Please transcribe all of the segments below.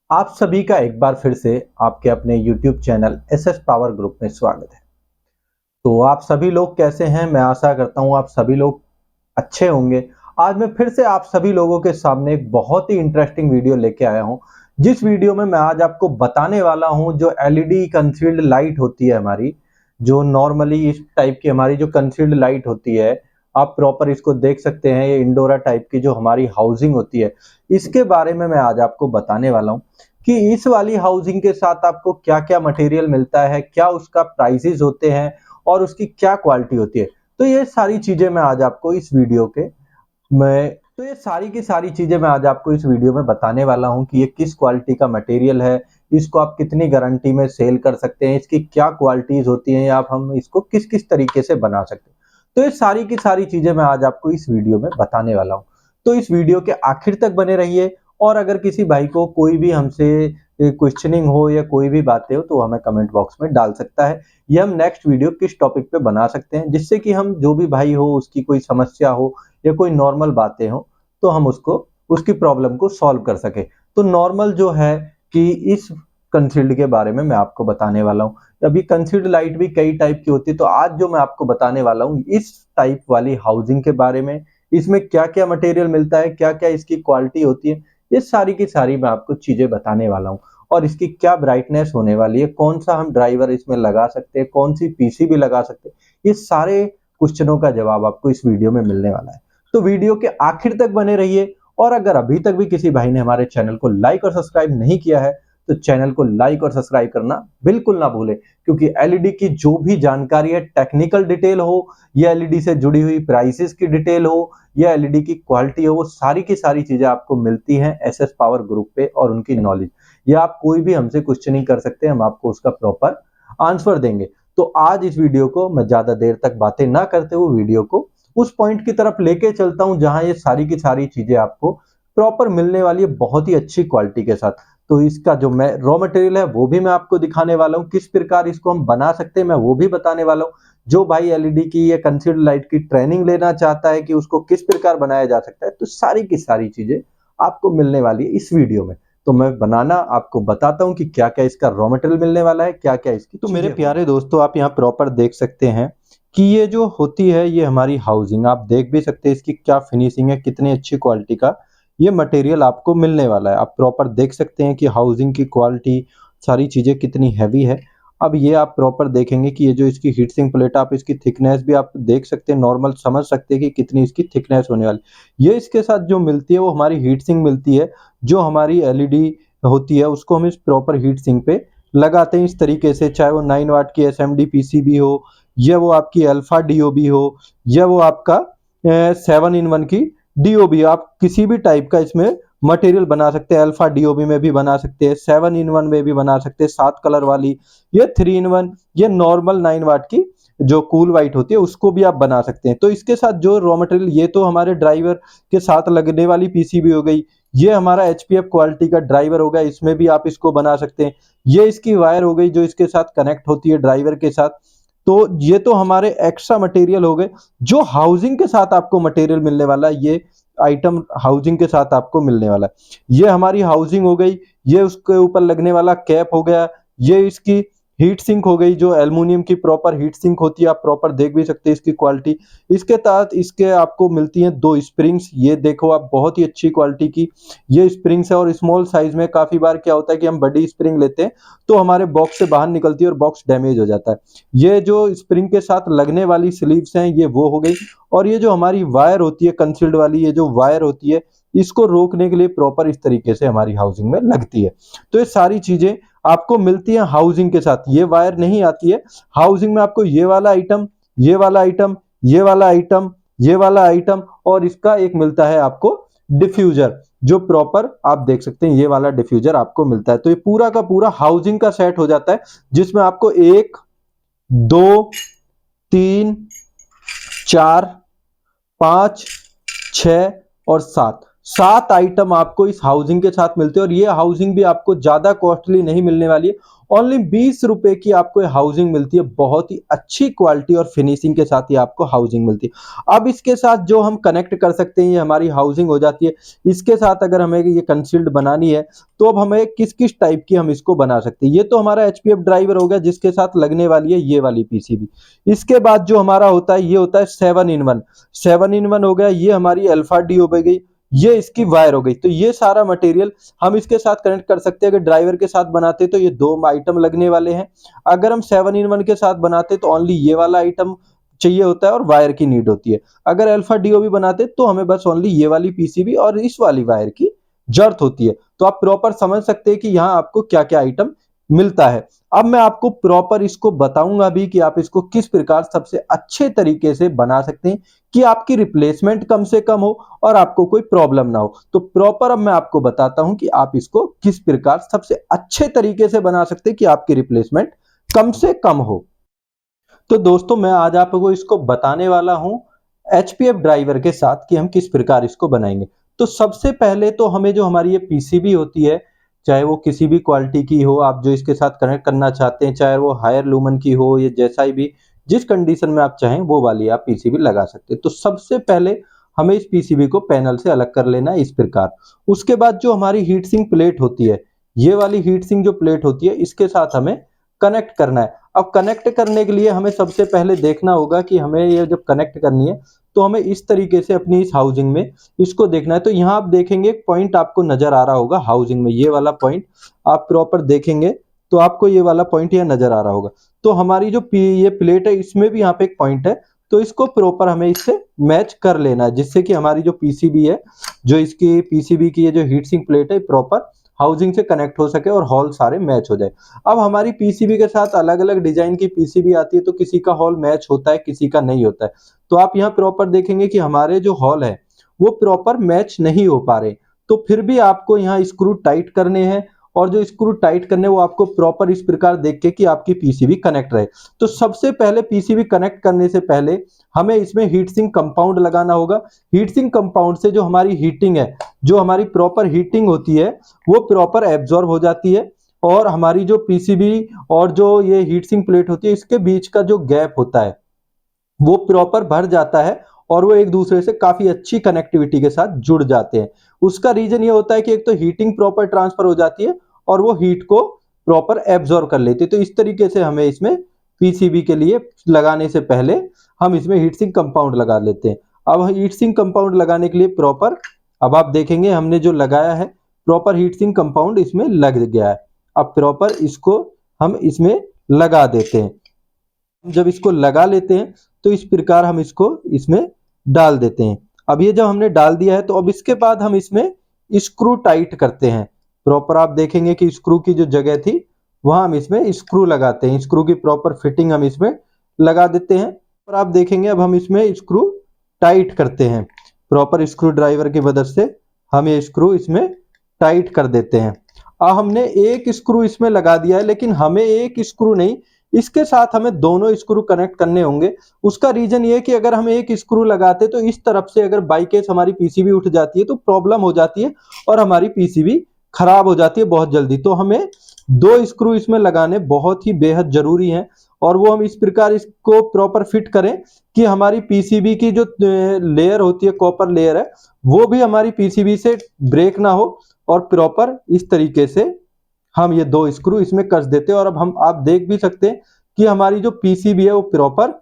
आप सभी का एक बार फिर से आपके अपने YouTube channel SS power group में स्वागत है। तो आप सभी लोग कैसे हैं? मैं आशा करता हूं आप सभी लोग अच्छे होंगे। आज मैं फिर से आप सभी लोगों के सामने एक बहुत ही इंटरेस्टिंग वीडियो लेके आया हूं। जिस वीडियो में मैं आज आपको बताने वाला हूं जो एलईडी कंसील्ड लाइट होती है हमारी, जो नॉर्मली इस टाइप की हमारी जो कंसील्ड लाइट होती है, आप प्रॉपर इसको देख सकते हैं। ये इंडोरा टाइप की जो हमारी हाउसिंग होती है, इसके बारे में मैं आज आपको बताने वाला हूं कि इस वाली हाउसिंग के साथ आपको क्या-क्या मटेरियल मिलता है, क्या उसका प्राइसेस होते हैं और उसकी क्या क्वालिटी होती है। तो ये सारी चीजें मैं आज आपको इस वीडियो के मैं तो ये सारी की सारी चीजें मैं आज आपको इस वीडियो में बताने वाला हूं कि ये किस क्वालिटी का मटेरियल है, इसको आप कितनी गारंटी में सेल कर सकते हैं, इसकी क्या क्वालिटीज होती हैं, या आप हम इसको किस किस तरीके से बना सकते हैं। तो ये सारी की सारी चीजें मैं आज आपको इस वीडियो में बताने वाला हूं। तो इस वीडियो के आखिर तक बने रहिए। और अगर किसी भाई को कोई भी हमसे क्वेश्चनिंग हो या कोई भी बातें हो तो हमें कमेंट बॉक्स में डाल सकता है। ये हम नेक्स्ट वीडियो किस टॉपिक पे बना सकते हैं, जिससे कि हम जो भी भाई हो उसकी कोई समस्या हो या कोई नॉर्मल बातें हो तो हम उसको उसकी प्रॉब्लम को सॉल्व कर सके। तो नॉर्मल जो है कि इस कंसील्ड के बारे में मैं आपको बताने वाला हूँ। अभी कंसील्ड लाइट भी कई टाइप की होती है, तो आज जो मैं आपको बताने वाला हूँ इस टाइप वाली हाउसिंग के बारे में, इसमें क्या क्या मटेरियल मिलता है, क्या क्या इसकी क्वालिटी होती है, ये सारी की सारी मैं आपको चीजें बताने वाला हूँ। और इसकी क्या ब्राइटनेस होने वाली है, कौन सा हम ड्राइवर इसमें लगा सकते हैं, कौन सी पीसीबी लगा सकते हैं, ये सारे क्वेश्चनों का जवाब आपको इस वीडियो में मिलने वाला है। तो वीडियो के आखिर तक बने रहिए। और अगर अभी तक भी किसी भाई ने हमारे चैनल को लाइक और सब्सक्राइब नहीं किया है तो चैनल को लाइक और सब्सक्राइब करना बिल्कुल ना भूलें, क्योंकि एलईडी की जो भी जानकारी है, टेक्निकल डिटेल हो या एलईडी से जुड़ी हुई प्राइसेस की डिटेल हो या एलईडी की क्वालिटी हो, वो सारी की सारी चीजें आपको मिलती हैं एसएस पावर ग्रुप पे। और उनकी नॉलेज, या आप कोई भी हमसे क्वेश्चनिंग कर सकते हैं, हम आपको उसका प्रॉपर आंसर देंगे। तो आज इस वीडियो को मैं ज्यादा देर तक बातें ना करते हुए वीडियो को उस पॉइंट की तरफ लेके चलता हूं जहां ये सारी की सारी चीजें आपको प्रॉपर मिलने वाली है, बहुत ही अच्छी क्वालिटी के साथ। तो इसका जो मैं रॉ मटेरियल है वो भी मैं आपको दिखाने वाला हूँ, किस प्रकार इसको हम बना सकते हैं मैं वो भी बताने वाला हूँ। जो भाई एलईडी की या कंसील्ड लाइट की ट्रेनिंग लेना चाहता है कि उसको किस प्रकार बनाया जा सकता है, तो सारी की सारी चीजें आपको मिलने वाली है इस वीडियो में। तो मैं बनाना आपको बताता हूँ कि क्या क्या इसका रॉ मटेरियल मिलने वाला है, क्या क्या इसकी। तो मेरे प्यारे दोस्तों, आप यहाँ प्रॉपर देख सकते हैं कि ये जो होती है ये हमारी हाउसिंग, आप देख भी सकते हैं इसकी क्या फिनिशिंग है, कितनी अच्छी क्वालिटी का ये मटेरियल आपको मिलने वाला है। आप प्रॉपर देख सकते हैं कि हाउसिंग की क्वालिटी, सारी चीज़ें कितनी हैवी है। अब ये आप प्रॉपर देखेंगे कि ये जो इसकी हीट सिंक प्लेट, आप इसकी थिकनेस भी आप देख सकते हैं, नॉर्मल समझ सकते हैं कि कितनी इसकी थिकनेस होने वाली। ये इसके साथ जो मिलती है वो हमारी हीट सिंक मिलती है। जो हमारी एलईडी होती है उसको हम इस प्रॉपर हीट सिंक पे लगाते हैं इस तरीके से, चाहे वो 9 वाट की एसएमडी पीसीबी हो या वो आपकी अल्फा डीओबी हो या वो आपका 7-in-1 की डीओबी, आप किसी भी टाइप का इसमें मटेरियल बना सकते हैं। अल्फा डीओबी में भी बना सकते हैं, 7-in-1 में भी बना सकते हैं, 7 कलर वाली, ये 3-in-1, ये नॉर्मल 9 वाट की जो कूल वाइट होती है उसको भी आप बना सकते हैं। तो इसके साथ जो रॉ मटेरियल, ये तो हमारे ड्राइवर के साथ लगने वाली पीसीबी हो गई, ये हमारा एचपीएफ क्वालिटी का ड्राइवर होगा, इसमें भी आप इसको बना सकते हैं। ये इसकी वायर हो गई जो इसके साथ कनेक्ट होती है ड्राइवर के साथ। तो ये तो हमारे एक्स्ट्रा मटेरियल हो गए। जो हाउसिंग के साथ आपको मटेरियल मिलने वाला है, ये आइटम हाउसिंग के साथ आपको मिलने वाला है। ये हमारी हाउसिंग हो गई, ये उसके ऊपर लगने वाला कैप हो गया, ये इसकी हीट सिंक हो गई जो एल्युमिनियम की प्रॉपर हीट सिंक होती है, आप प्रॉपर देख भी सकते हैं इसकी क्वालिटी। इसके तहत इसके आपको मिलती हैं 2 स्प्रिंग्स, ये देखो आप, बहुत ही अच्छी क्वालिटी की ये स्प्रिंग्स है। और स्मॉल साइज में काफी बार क्या होता है कि हम बड़ी स्प्रिंग लेते हैं तो हमारे बॉक्स से बाहर निकलती है और बॉक्स डैमेज हो जाता है। ये जो स्प्रिंग के साथ लगने वाली स्लीव्स हैं ये वो हो गई। और ये जो हमारी वायर होती है कंसील्ड वाली, ये जो वायर होती है इसको रोकने के लिए प्रॉपर इस तरीके से हमारी हाउसिंग में लगती है। तो ये सारी चीजें आपको मिलती हैं हाउसिंग के साथ, ये वायर नहीं आती है। हाउसिंग में आपको ये वाला आइटम, ये वाला आइटम, ये वाला आइटम, ये वाला आइटम, और इसका एक मिलता है आपको डिफ्यूजर, जो प्रॉपर आप देख सकते हैं ये वाला डिफ्यूजर आपको मिलता है। तो ये पूरा का पूरा हाउसिंग का सेट हो जाता है, जिसमें आपको 1 2 3 4 5 6 और 7 7 आइटम आपको इस हाउसिंग के साथ मिलते हैं और ये हाउसिंग भी आपको ज्यादा कॉस्टली नहीं मिलने वाली है। ओनली 20 रुपए की आपको हाउसिंग मिलती है। बहुत ही अच्छी क्वालिटी और फिनिशिंग के साथ ही आपको हाउसिंग मिलती है। अब इसके साथ जो हम कनेक्ट कर सकते हैं, ये हमारी हाउसिंग हो जाती है। इसके साथ अगर हमें ये कंसील्ड बनानी है तो अब हमें किस किस टाइप की हम इसको बना सकते हैं। ये तो हमारा एचपीएफ ड्राइवर हो गया जिसके साथ लगने वाली है ये वाली पीसीबी। इसके बाद जो हमारा होता है ये होता है 7-in-1। 7-in-1 हो गया, ये हमारी अल्फा डी हो गई, ये इसकी वायर हो गई। तो ये सारा मटेरियल हम इसके साथ कनेक्ट कर सकते हैं। अगर ड्राइवर के साथ बनाते तो ये 2 आइटम लगने वाले हैं। अगर हम 7-in-1 के साथ बनाते तो ओनली ये वाला आइटम चाहिए होता है और वायर की नीड होती है। अगर अल्फा डीओ भी बनाते तो हमें बस ओनली ये वाली पीसीबी और इस वाली वायर की जरूरत होती है। तो आप प्रॉपर समझ सकते हैं कि यहाँ आपको क्या क्या आइटम मिलता है। अब मैं आपको प्रॉपर इसको बताऊंगा भी कि आप इसको किस प्रकार सबसे अच्छे तरीके से बना सकते हैं कि आपकी रिप्लेसमेंट कम से कम हो और आपको कोई प्रॉब्लम ना हो। तो प्रॉपर अब मैं आपको बताता हूं कि आप इसको किस प्रकार सबसे अच्छे तरीके से बना सकते हैं कि आपकी रिप्लेसमेंट कम से कम हो। तो दोस्तों मैं आज आपको इसको बताने वाला हूं एचपीएफ ड्राइवर के साथ कि हम किस प्रकार इसको बनाएंगे। तो सबसे पहले तो हमें जो हमारी ये पीसीबी होती है, चाहे वो किसी भी क्वालिटी की हो, आप जो इसके साथ कनेक्ट करना चाहते हैं, चाहे वो हायर लूमन की हो या जैसा ही भी, जिस कंडीशन में आप चाहें वो वाली आप पीसीबी लगा सकते हैं। तो सबसे पहले हमें इस पीसीबी को पैनल से अलग कर लेना है इस प्रकार। उसके बाद जो हमारी हीट सिंक प्लेट होती है, ये वाली हीट सिंक जो प्लेट होती है इसके साथ हमें कनेक्ट करना है। अब कनेक्ट करने के लिए हमें सबसे पहले देखना होगा कि हमें ये जब कनेक्ट करनी है तो हमें इस तरीके से अपनी इस हाउसिंग में इसको देखना है। तो यहाँ आप देखेंगे एक पॉइंट आपको नजर आ रहा होगा हाउसिंग में, ये वाला पॉइंट आप प्रॉपर देखेंगे तो आपको ये वाला पॉइंट यहाँ नजर आ रहा होगा। तो हमारी जो ये प्लेट है इसमें भी यहाँ पे एक पॉइंट है, तो इसको प्रॉपर हमें इससे मैच कर लेना है जिससे कि हमारी जो पीसीबी है, जो इसकी पीसीबी की ये जो हीट सिंक प्लेट है प्रॉपर हाउसिंग से कनेक्ट हो सके और हॉल सारे मैच हो जाए। अब हमारी पीसीबी के साथ अलग अलग डिजाइन की पीसीबी आती है, तो किसी का हॉल मैच होता है किसी का नहीं होता है। तो आप यहाँ प्रॉपर देखेंगे कि हमारे जो हॉल है वो प्रॉपर मैच नहीं हो पा रहे, तो फिर भी आपको यहाँ स्क्रू टाइट करने हैं और जो स्क्रू टाइट करने वो आपको प्रॉपर इस प्रकार देख के कि आपकी पीसीबी कनेक्ट रहे। तो सबसे पहले पीसीबी कनेक्ट करने से पहले हमें इसमें हीट सिंक कंपाउंड लगाना होगा। हीट सिंक कंपाउंड से जो हमारी हीटिंग है, जो हमारी प्रॉपर हीटिंग होती है वो प्रॉपर एब्जॉर्ब हो जाती है और हमारी जो पीसीबी और जो ये हीट सिंक प्लेट होती है इसके बीच का जो गैप होता है वो प्रॉपर भर जाता है और वो एक दूसरे से काफी अच्छी कनेक्टिविटी के साथ जुड़ जाते हैं। उसका रीजन ये होता है कि एक तो हीटिंग प्रॉपर ट्रांसफर हो जाती है और वो हीट को प्रॉपर एब्जॉर्ब कर लेती है। तो इस तरीके से हमें इसमें पीसीबी के लिए लगाने से पहले हम इसमें हीट सिंक कंपाउंड लगा लेते हैं। अब हीट सिंक कंपाउंड लगाने के लिए प्रॉपर, अब आप देखेंगे हमने जो लगाया है प्रॉपर हीट सिंक कंपाउंड इसमें लग गया है। अब प्रॉपर इसको हम इसमें लगा देते हैं। जब इसको लगा लेते हैं तो इस प्रकार हम इसको इसमें डाल देते हैं। अब ये जब हमने डाल दिया है तो अब इसके बाद हम इसमें स्क्रू टाइट करते हैं। प्रॉपर आप देखेंगे कि स्क्रू की जो जगह थी वहां हम इसमें स्क्रू लगाते हैं। स्क्रू की प्रॉपर फिटिंग हम इसमें लगा देते हैं और आप देखेंगे अब हम इसमें स्क्रू टाइट करते हैं। प्रॉपर स्क्रू ड्राइवर की मदद से हम ये स्क्रू इसमें टाइट कर देते हैं। अब हमने एक स्क्रू इसमें लगा दिया है, लेकिन हमें एक स्क्रू नहीं, इसके साथ हमें दोनों स्क्रू कनेक्ट करने होंगे। उसका रीजन ये है कि अगर हम एक स्क्रू लगाते तो इस तरफ से अगर बाई केस हमारी पीसीबी उठ जाती है तो प्रॉब्लम हो जाती है और हमारी पीसीबी खराब हो जाती है बहुत जल्दी। तो हमें 2 स्क्रू इसमें लगाने बहुत ही बेहद जरूरी हैं और वो हम इस प्रकार इसको प्रॉपर फिट करें कि हमारी पीसीबी की जो लेयर होती है, कॉपर लेयर है, वो भी हमारी पीसीबी से ब्रेक ना हो और प्रॉपर इस तरीके से हम ये 2 स्क्रू इसमें कस देते हैं। और अब हम आप देख भी सकते हैं कि हमारी जो पीसीबी है वो प्रॉपर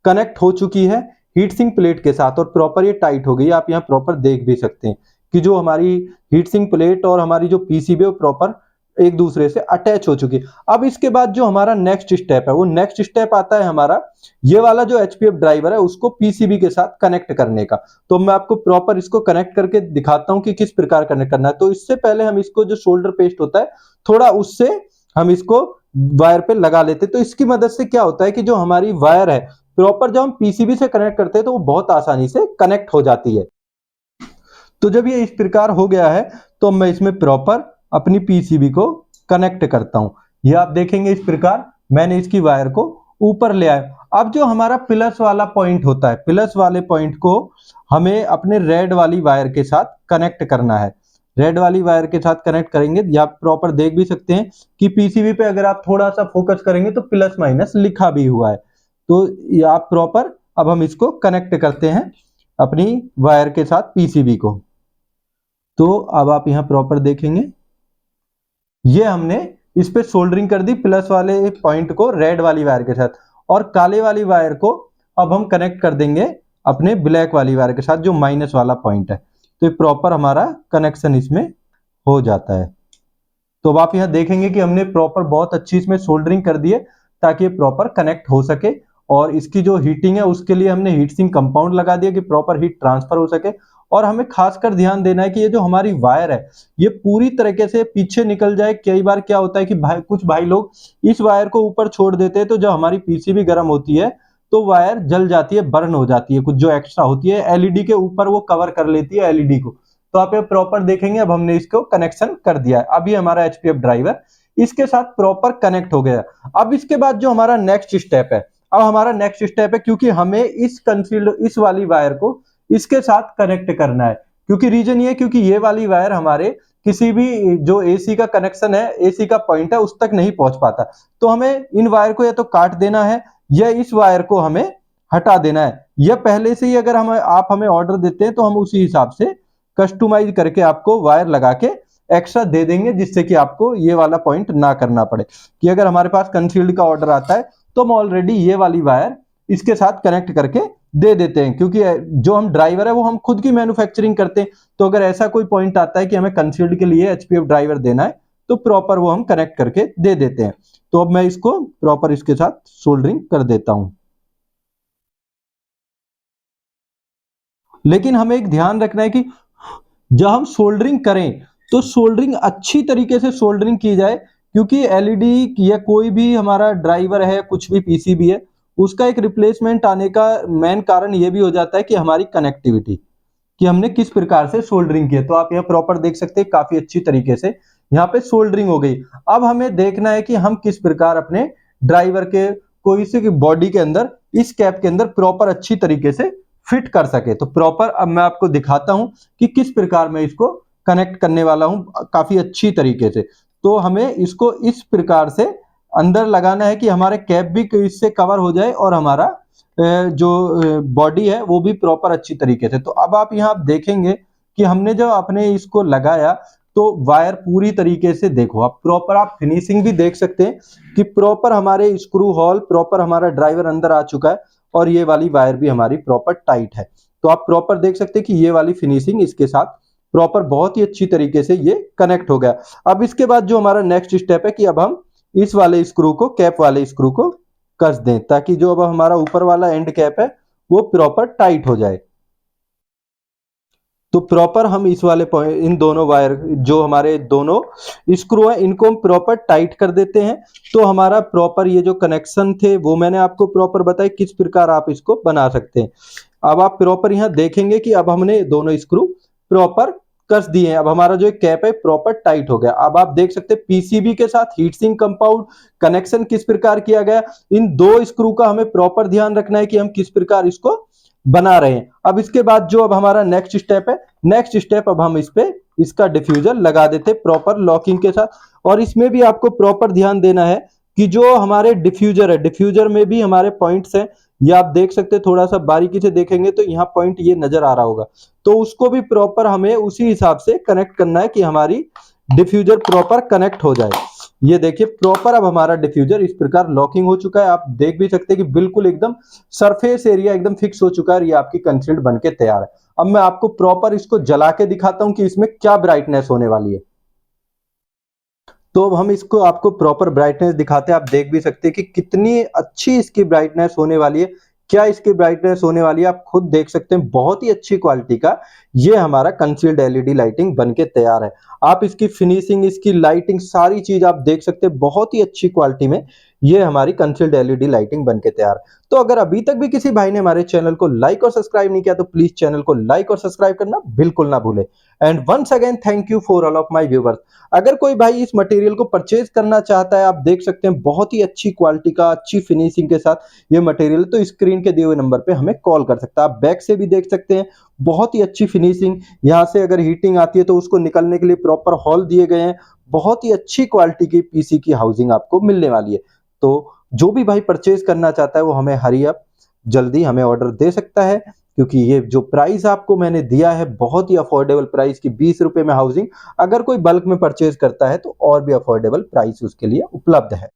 कनेक्ट हो चुकी है हीट सिंक प्लेट के साथ और प्रॉपर ये टाइट हो गई। आप यहाँ प्रॉपर देख भी सकते हैं कि जो हमारी हीट सिंक प्लेट और हमारी जो पीसीबी है वो प्रॉपर एक दूसरे से अटैच हो चुकी है। अब इसके बाद जो हमारा नेक्स्ट स्टेप है वो नेक्स्ट स्टेप आता है हमारा ये वाला जो एचपीएफ ड्राइवर है उसको पीसीबी के साथ कनेक्ट करने का। तो मैं आपको प्रॉपर इसको कनेक्ट करके दिखाता हूं कि किस प्रकार कनेक्ट करना है। तो इससे पहले हम इसको जो शोल्डर पेस्ट होता है थोड़ा उससे हम इसको वायर पे लगा लेते हैं। तो इसकी मदद से क्या होता है कि जो हमारी वायर है प्रॉपर जब हम पीसीबी से कनेक्ट करते हैं तो वो बहुत आसानी से कनेक्ट हो जाती है। तो जब ये इस प्रकार हो गया है तो मैं इसमें प्रॉपर अपनी पीसीबी को कनेक्ट करता हूं। ये आप देखेंगे इस प्रकार मैंने इसकी वायर को ऊपर ले आया। अब जो हमारा प्लस वाला पॉइंट होता है, प्लस वाले पॉइंट को हमें अपने रेड वाली वायर के साथ कनेक्ट करना है। रेड वाली वायर के साथ कनेक्ट करेंगे, या प्रॉपर देख भी सकते हैं कि पीसीबी पे अगर आप थोड़ा सा फोकस करेंगे तो प्लस माइनस लिखा भी हुआ है। तो ये आप प्रॉपर, अब हम इसको कनेक्ट करते हैं अपनी वायर के साथ पीसीबी को। तो अब आप यहां प्रॉपर देखेंगे, ये हमने इस पे सोल्डरिंग कर दी प्लस वाले पॉइंट को रेड वाली वायर के साथ, और काले वाली वायर को अब हम कनेक्ट कर देंगे अपने ब्लैक वाली वायर के साथ जो माइनस वाला पॉइंट है। तो ये प्रॉपर हमारा कनेक्शन इसमें हो जाता है। तो अब आप यहां देखेंगे कि हमने प्रॉपर बहुत अच्छी इसमें सोल्डरिंग कर दी है ताकि ये प्रॉपर कनेक्ट हो सके। और इसकी जो हीटिंग है उसके लिए हमने हीट सिंक कंपाउंड लगा दिया कि प्रॉपर हीट ट्रांसफर हो सके। और हमें खासकर ध्यान देना है कि ये जो हमारी वायर है ये पूरी तरीके से पीछे निकल जाए। कई बार क्या होता है कि कुछ भाई लोग इस वायर को ऊपर छोड़ देते हैं, तो जब हमारी पीसीबी गर्म होती है तो वायर जल जाती है, बर्न हो जाती है, कुछ जो एक्स्ट्रा होती है एलईडी के ऊपर वो कवर कर लेती है एलईडी को। तो आप ये प्रॉपर देखेंगे, अब हमने इसको कनेक्शन कर दिया है। अभी हमारा एचपीएफ ड्राइवर इसके साथ प्रॉपर कनेक्ट हो गया। अब इसके बाद जो हमारा नेक्स्ट स्टेप है, अब हमारा नेक्स्ट स्टेप है, क्योंकि हमें इस कंसील्ड इस वाली वायर को इसके साथ कनेक्ट करना है। क्योंकि रीजन ये, क्योंकि ये वाली वायर हमारे किसी भी जो एसी का कनेक्शन है, एसी का पॉइंट है, उस तक नहीं पहुंच पाता। तो हमें इन वायर को या तो काट देना है या इस वायर को हमें हटा देना है। या पहले से ही अगर आप हमें ऑर्डर देते हैं तो हम उसी हिसाब से कस्टमाइज करके आपको वायर लगा के एक्स्ट्रा दे देंगे, जिससे कि आपको ये वाला पॉइंट ना करना पड़े। कि अगर हमारे पास कंसील्ड का ऑर्डर आता है तो हम ऑलरेडी ये वाली वायर इसके साथ कनेक्ट करके दे देते हैं, क्योंकि जो हम ड्राइवर है वो हम खुद की मैन्युफैक्चरिंग करते हैं। तो अगर ऐसा कोई पॉइंट आता है कि हमें कंसील्ड के लिए एचपीएफ ड्राइवर देना है तो प्रॉपर वो हम कनेक्ट करके दे देते हैं। तो अब मैं इसको प्रॉपर इसके साथ सोल्डरिंग कर देता हूं। लेकिन हमें एक ध्यान रखना है कि जब हम सोल्डरिंग करें तो सोल्डरिंग अच्छी तरीके से सोल्डरिंग की जाए, क्योंकि एलईडी या कोई भी हमारा ड्राइवर है, कुछ भी पीसीबी है, उसका एक रिप्लेसमेंट आने का मेन कारण यह भी हो जाता है कि हमारी कनेक्टिविटी, कि हमने किस प्रकार से सोल्डरिंग की है। तो आप यहाँ प्रॉपर देख सकते हैं काफी अच्छी तरीके से यहाँ पे सोल्डरिंग हो गई। अब हमें देखना है कि हम किस प्रकार अपने ड्राइवर के कोई सी बॉडी के अंदर, इस कैप के अंदर प्रॉपर अच्छी तरीके से फिट कर सके। तो प्रॉपर अब मैं आपको दिखाता हूं कि किस प्रकार मैं इसको कनेक्ट करने वाला हूं काफी अच्छी तरीके से। तो हमें इसको इस प्रकार से अंदर लगाना है कि हमारे कैप भी इससे कवर हो जाए और हमारा जो बॉडी है वो भी प्रॉपर अच्छी तरीके से। तो अब आप यहाँ देखेंगे कि हमने जब अपने इसको लगाया तो वायर पूरी तरीके से, देखो आप प्रॉपर आप फिनिशिंग भी देख सकते हैं कि प्रॉपर हमारे स्क्रू होल, प्रॉपर हमारा ड्राइवर अंदर आ चुका है और ये वाली वायर भी हमारी प्रॉपर टाइट है। तो आप प्रॉपर देख सकते हैं कि ये वाली फिनिशिंग इसके साथ प्रॉपर बहुत ही अच्छी तरीके से ये कनेक्ट हो गया। अब इसके बाद जो हमारा नेक्स्ट स्टेप है कि अब हम इस वाले स्क्रू को, कैप वाले स्क्रू को कस दें, ताकि जो अब हमारा ऊपर वाला एंड कैप है वो प्रॉपर टाइट हो जाए। तो प्रॉपर हम इस वाले इन दोनों वायर, जो हमारे दोनों स्क्रू हैं, इनको हम प्रॉपर टाइट कर देते हैं। तो हमारा प्रॉपर ये जो कनेक्शन थे वो मैंने आपको प्रॉपर बताया किस प्रकार आप इसको बना सकते हैं। अब आप प्रॉपर यहाँ देखेंगे कि अब हमने दोनों स्क्रू प्रॉपर कस दिए हैं। अब हमारा जो कैप है प्रॉपर टाइट हो गया। अब आप देख सकते हैं पीसीबी के साथ हीट सिंक कंपाउंड कनेक्शन किस प्रकार किया गया। इन दो स्क्रू का हमें प्रॉपर ध्यान रखना है कि हम किस प्रकार इसको बना रहे हैं। अब इसके बाद जो अब हमारा नेक्स्ट स्टेप है, नेक्स्ट स्टेप अब हम इस पे इसका डिफ्यूजर लगा देते प्रॉपर लॉकिंग के साथ। और इसमें भी आपको प्रॉपर ध्यान देना है कि जो हमारे डिफ्यूजर है, डिफ्यूजर में भी हमारे पॉइंट्स हैं, ये आप देख सकते हैं, थोड़ा सा बारीकी से देखेंगे तो यहाँ पॉइंट ये नजर आ रहा होगा। तो उसको भी प्रॉपर हमें उसी हिसाब से कनेक्ट करना है कि हमारी डिफ्यूजर प्रॉपर कनेक्ट हो जाए। ये देखिए प्रॉपर अब हमारा डिफ्यूजर इस प्रकार लॉकिंग हो चुका है। आप देख भी सकते हैं कि बिल्कुल एकदम सरफेस एरिया एकदम फिक्स हो चुका है। ये आपकी कंसील्ड बनके तैयार है। अब मैं आपको प्रॉपर इसको जला के दिखाता हूं कि इसमें क्या ब्राइटनेस होने वाली है। तो अब हम इसको आपको प्रॉपर ब्राइटनेस दिखाते हैं। आप देख भी सकते हैं कि कितनी अच्छी इसकी ब्राइटनेस होने वाली है। क्या इसकी ब्राइटनेस होने वाली है आप खुद देख सकते हैं, बहुत ही अच्छी क्वालिटी का ये हमारा कंसील्ड एलईडी लाइटिंग बनके तैयार है। आप इसकी फिनिशिंग, इसकी लाइटिंग, सारी चीज आप देख सकते हैं, बहुत ही अच्छी क्वालिटी में ये हमारी कंसील्ड एलईडी लाइटिंग बनके तैयार। तो अगर अभी तक भी किसी भाई ने हमारे चैनल को लाइक और सब्सक्राइब नहीं किया तो प्लीज चैनल को लाइक और सब्सक्राइब करना बिल्कुल ना भूले। And once again thank you for all of my viewers. अगर कोई भाई इस मटेरियल को परचेज करना चाहता है, आप देख सकते हैं बहुत ही अच्छी क्वालिटी का, अच्छी फिनिशिंग के साथ ये मटेरियल, तो स्क्रीन के दिए हुए नंबर पे हमें कॉल कर सकता है। आप बैक से भी देख सकते हैं, बहुत ही अच्छी फिनिशिंग। यहाँ से अगर हीटिंग आती है तो उसको निकलने के लिए प्रॉपर हॉल दिए गए हैं। बहुत ही अच्छी क्वालिटी की पीसी की हाउसिंग आपको मिलने वाली है। तो जो भी भाई परचेज करना चाहता है वो हमें हरी अप जल्दी हमें ऑर्डर दे सकता है, क्योंकि ये जो प्राइस आपको मैंने दिया है बहुत ही अफोर्डेबल प्राइस की, 20 रुपए में हाउसिंग। अगर कोई बल्क में परचेज करता है तो और भी अफोर्डेबल प्राइस उसके लिए उपलब्ध है।